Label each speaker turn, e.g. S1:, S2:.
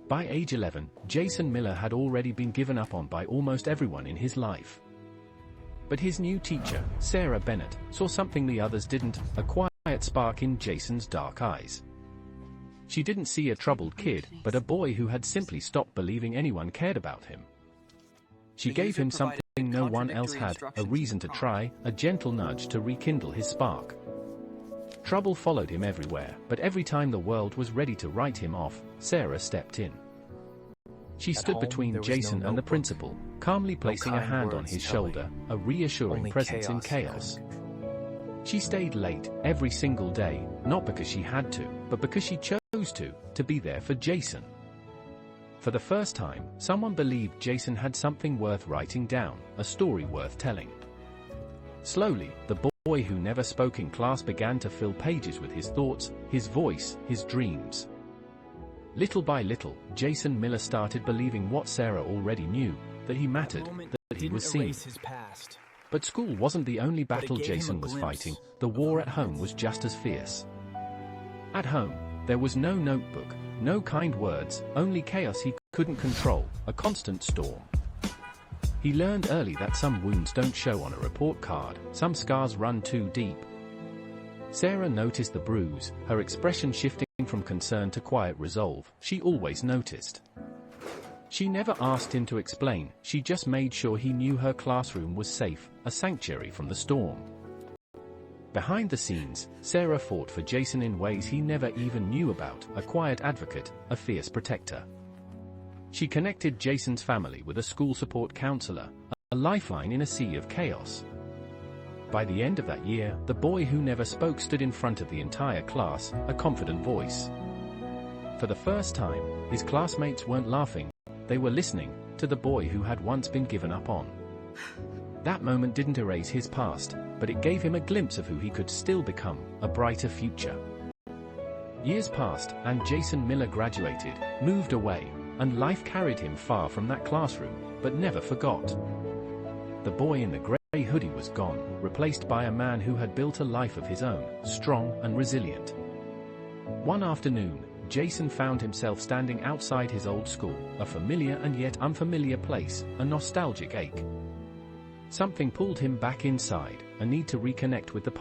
S1: By age 11, Jason Miller had already been given up on by almost everyone in his life. But his new teacher, Sarah Bennett, saw something the others didn't, a quiet spark in Jason's dark eyes. She didn't see a troubled kid, but a boy who had simply stopped believing anyone cared about him. She gave him something no one else had, a reason to try, a gentle nudge to rekindle his spark. Trouble followed him everywhere, but every time the world was ready to write him off, Sarah stepped in. She stood between Jason and the principal, calmly placing a hand on his shoulder, a reassuring presence in chaos. She stayed late, every single day, not because she had to, but because she chose to be there for Jason. For the first time, someone believed Jason had something worth writing down, a story worth telling. Slowly, the boy who never spoke in class began to fill pages with his thoughts, his voice, his dreams. Little by little, Jason Miller started believing what Sarah already knew, that he mattered, that he was seen. But school wasn't the only battle Jason was fighting, the war at home was just as fierce. At home, there was no notebook, no kind words, only chaos he couldn't control, a constant storm. He learned early that some wounds don't show on a report card, some scars run too deep. Sarah noticed the bruise, her expression shifting from concern to quiet resolve. She always noticed. She never asked him to explain, she just made sure he knew her classroom was safe, a sanctuary from the storm. Behind the scenes, Sarah fought for Jason in ways he never even knew about, a quiet advocate, a fierce protector. She connected Jason's family with a school support counselor, a lifeline in a sea of chaos. By the end of that year, the boy who never spoke stood in front of the entire class, a confident voice. For the first time, his classmates weren't laughing, they were listening, to the boy who had once been given up on. That moment didn't erase his past, but it gave him a glimpse of who he could still become, a brighter future. Years passed, and Jason Miller graduated, moved away, and life carried him far from that classroom, but never forgot. The boy in the grey hoodie was gone, replaced by a man who had built a life of his own, strong and resilient. One afternoon, Jason found himself standing outside his old school, a familiar and yet unfamiliar place, a nostalgic ache. Something pulled him back inside, a need to reconnect with the